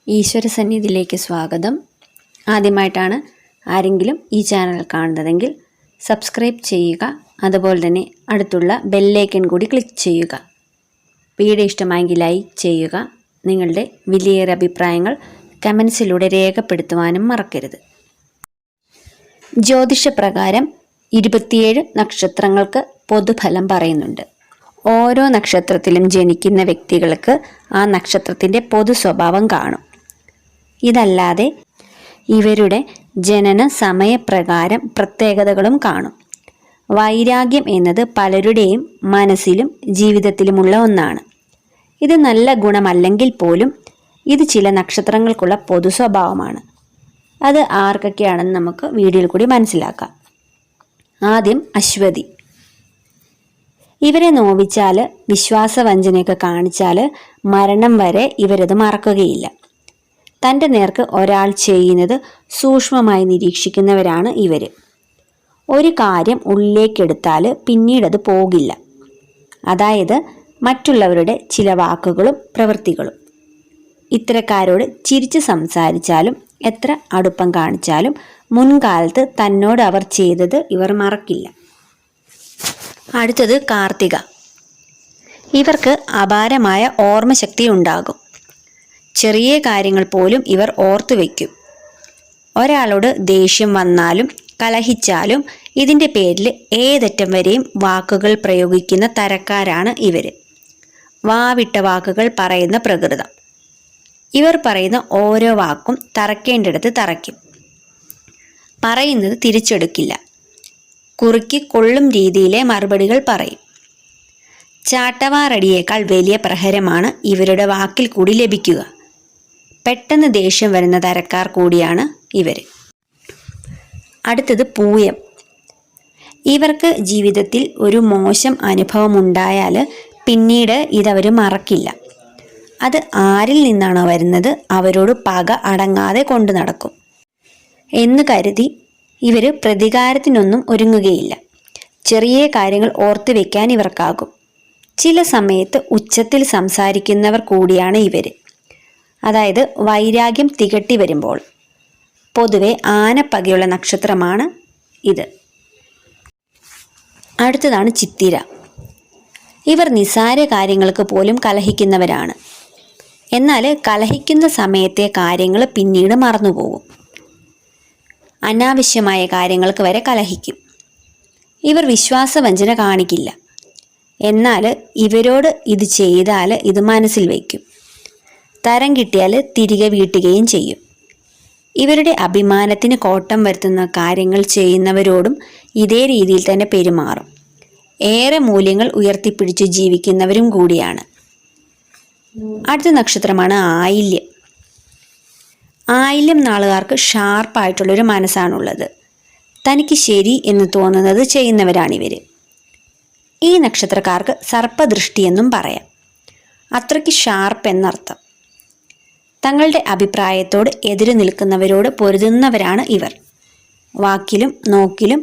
ഈശ്വര സന്നിധിയിലേക്ക് സ്വാഗതം. ആദ്യമായിട്ടാണ് ആരെങ്കിലും ഈ ചാനൽ കാണുന്നതെങ്കിൽ സബ്സ്ക്രൈബ് ചെയ്യുക. അതുപോലെ തന്നെ അടുത്തുള്ള ബെല്ലൈക്കൺ കൂടി ക്ലിക്ക് ചെയ്യുക. വീഡിയോ ഇഷ്ടമായെങ്കിൽ ലൈക്ക് ചെയ്യുക. നിങ്ങളുടെ വിലയേറെ അഭിപ്രായങ്ങൾ കമൻസിലൂടെ രേഖപ്പെടുത്തുവാനും മറക്കരുത്. ജ്യോതിഷപ്രകാരം 27 നക്ഷത്രങ്ങൾക്ക് പൊതുഫലം പറയുന്നുണ്ട്. ഓരോ നക്ഷത്രത്തിലും ജനിക്കുന്ന വ്യക്തികൾക്ക് ആ നക്ഷത്രത്തിൻ്റെ പൊതു സ്വഭാവം കാണും. ഇതല്ലാതെ ഇവരുടെ ജനന സമയപ്രകാരം പ്രത്യേകതകളും കാണും. വൈരാഗ്യം എന്നത് പലരുടെയും മനസ്സിലും ജീവിതത്തിലുമുള്ള ഒന്നാണ്. ഇത് നല്ല ഗുണമല്ലെങ്കിൽ പോലും ഇത് ചില നക്ഷത്രങ്ങൾക്കുള്ള പൊതു സ്വഭാവമാണ്. അത് ആർക്കൊക്കെയാണെന്ന് നമുക്ക് വീഡിയോയിൽ കൂടി മനസ്സിലാക്കാം. ആദ്യം അശ്വതി. ഇവരെ നോവിച്ചാൽ, വിശ്വാസവഞ്ചനയൊക്കെ കാണിച്ചാൽ മരണം വരെ ഇവരത് മറക്കുകയില്ല. തൻ്റെ നേർക്ക് ഒരാൾ ചെയ്യുന്നത് സൂക്ഷ്മമായി നിരീക്ഷിക്കുന്നവരാണ് ഇവർ. ഒരു കാര്യം ഉള്ളിലേക്കെടുത്താൽ പിന്നീടത് പോകില്ല. അതായത് മറ്റുള്ളവരുടെ ചില വാക്കുകളും പ്രവൃത്തികളും. ഇത്തരക്കാരോട് ചിരിച്ച് സംസാരിച്ചാലും എത്ര അടുപ്പം കാണിച്ചാലും മുൻകാലത്ത് തന്നോട് അവർ ചെയ്തത് ഇവർ മറക്കില്ല. അടുത്തത് കാർത്തിക. ഇവർക്ക് അപാരമായ ഓർമ്മശക്തി ഉണ്ടാകും. ചെറിയ കാര്യങ്ങൾ പോലും ഇവർ ഓർത്തു വയ്ക്കും. ഒരാളോട് ദേഷ്യം വന്നാലും കലഹിച്ചാലും ഇതിൻ്റെ പേരിൽ ഏതറ്റം വരെയും വാക്കുകൾ പ്രയോഗിക്കുന്ന തരക്കാരാണ് ഇവർ. വാവിട്ട വാക്കുകൾ പറയുന്ന പ്രകൃതം. ഇവർ പറയുന്ന ഓരോ വാക്കും തറക്കേണ്ടിടത്ത് തറയ്ക്കും. പറയുന്നത് തിരിച്ചെടുക്കില്ല. കുറുക്കി കൊള്ളും രീതിയിലെ മറുപടികൾ പറയും. ചാട്ടവാറടിയേക്കാൾ വലിയ പ്രഹരമാണ് ഇവരുടെ വാക്കിൽ കൂടി ലഭിക്കുക. പെട്ടെന്ന് ദേഷ്യം വരുന്ന തരക്കാർ കൂടിയാണ് ഇവർ. അടുത്തത് പൂയം. ഇവർക്ക് ജീവിതത്തിൽ ഒരു മോശം അനുഭവം ഉണ്ടായാൽ പിന്നീട് ഇതവർ മറക്കില്ല. അത് ആരിൽ നിന്നാണോ വരുന്നത് അവരോട് പക അടങ്ങാതെ കൊണ്ടു നടക്കും എന്ന് കരുതി ഇവർ പ്രതികാരത്തിനൊന്നും ഒരുങ്ങുകയില്ല. ചെറിയ കാര്യങ്ങൾ ഓർത്തു വയ്ക്കാൻ ഇവർക്കാകും. ചില സമയത്ത് ഉച്ചത്തിൽ സംസാരിക്കുന്നവർ കൂടിയാണ് ഇവർ. അതായത് വൈരാഗ്യം തികട്ടി വരുമ്പോൾ. പൊതുവെ ആനപ്പകയുള്ള നക്ഷത്രമാണ് ഇത്. അടുത്തതാണ് ചിത്തിര. ഇവർ നിസ്സാര കാര്യങ്ങൾക്ക് പോലും കലഹിക്കുന്നവരാണ്. എന്നാൽ കലഹിക്കുന്ന സമയത്തെ കാര്യങ്ങൾ പിന്നീട് മറന്നുപോകും. അനാവശ്യമായ കാര്യങ്ങൾക്ക് വരെ കലഹിക്കും. ഇവർ വിശ്വാസവഞ്ചന കാണിക്കില്ല. എന്നാൽ ഇവരോട് ഇത് ചെയ്താൽ ഇത് മനസ്സിൽ വയ്ക്കും. തരം കിട്ടിയാൽ തിരികെ വീട്ടുകയും ചെയ്യും. ഇവരുടെ അഭിമാനത്തിന് കോട്ടം വരുത്തുന്ന കാര്യങ്ങൾ ചെയ്യുന്നവരോടും ഇതേ രീതിയിൽ തന്നെ പെരുമാറും. ഏറെ മൂല്യങ്ങൾ ഉയർത്തിപ്പിടിച്ച് ജീവിക്കുന്നവരും കൂടിയാണ്. അടുത്ത നക്ഷത്രമാണ് ആയില്യം. ആയില്യം നാളുകാർക്ക് ഷാർപ്പായിട്ടുള്ളൊരു മനസ്സാണുള്ളത്. തനിക്ക് ശരി എന്ന് തോന്നുന്നത് ചെയ്യുന്നവരാണിവർ. ഈ നക്ഷത്രക്കാർക്ക് സർപ്പദൃഷ്ടി എന്നും പറയാം. അത്രയ്ക്ക് ഷാർപ്പ് എന്നർത്ഥം. തങ്ങളുടെ അഭിപ്രായത്തോട് എതിര് നിൽക്കുന്നവരോട് പൊരുതുന്നവരാണ് ഇവർ. വാക്കിലും നോക്കിലും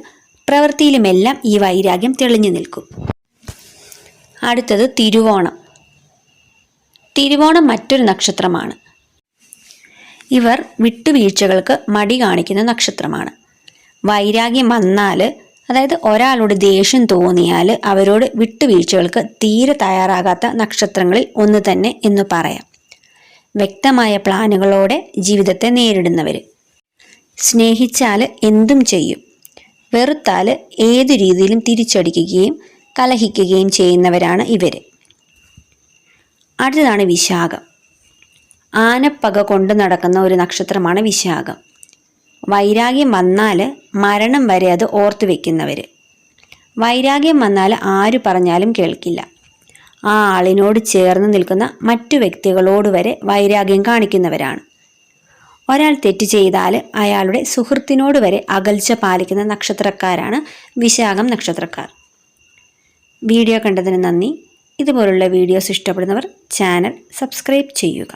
പ്രവൃത്തിയിലുമെല്ലാം ഈ വൈരാഗ്യം തെളിഞ്ഞു നിൽക്കും. അടുത്തത് തിരുവോണം. തിരുവോണം മറ്റൊരു നക്ഷത്രമാണ്. ഇവർ വിട്ടുവീഴ്ചകൾക്ക് മടി കാണിക്കുന്ന നക്ഷത്രമാണ്. വൈരാഗ്യം വന്നാൽ, അതായത് ഒരാളോട് ദേഷ്യം തോന്നിയാൽ അവരോട് വിട്ടുവീഴ്ചകൾക്ക് തീരെ തയ്യാറാകാത്ത നക്ഷത്രങ്ങളിൽ ഒന്ന് തന്നെ എന്ന് പറയാം. വ്യക്തമായ പ്ലാനുകളോടെ ജീവിതത്തെ നേരിടുന്നവർ. സ്നേഹിച്ചാൽ എന്തും ചെയ്യും. വെറുത്താൽ ഏതു രീതിയിലും തിരിച്ചടിക്കുകയും കലഹിക്കുകയും ചെയ്യുന്നവരാണ് ഇവർ. അടുത്തതാണ് വിശാഖം. ആനപ്പക കൊണ്ടു നടക്കുന്ന ഒരു നക്ഷത്രമാണ് വിശാഖം. വൈരാഗ്യം വന്നാൽ മരണം വരെ അത് ഓർത്തു വയ്ക്കുന്നവർ. വൈരാഗ്യം വന്നാൽ ആര് പറഞ്ഞാലും കേൾക്കില്ല. ആ ആളിനോട് ചേർന്ന് നിൽക്കുന്ന മറ്റു വ്യക്തികളോട് വരെ വൈരാഗ്യം കാണിക്കുന്നവരാണ്. ഒരാൾ തെറ്റ് ചെയ്താൽ അയാളുടെ സുഹൃത്തിനോട് വരെ അകൽച്ച പാലിക്കുന്ന നക്ഷത്രക്കാരാണ് വിശാഖം നക്ഷത്രക്കാർ. വീഡിയോ കണ്ടതിന് നന്ദി. ഇതുപോലുള്ള വീഡിയോസ് ഇഷ്ടപ്പെടുന്നവർ ചാനൽ സബ്സ്ക്രൈബ് ചെയ്യുക.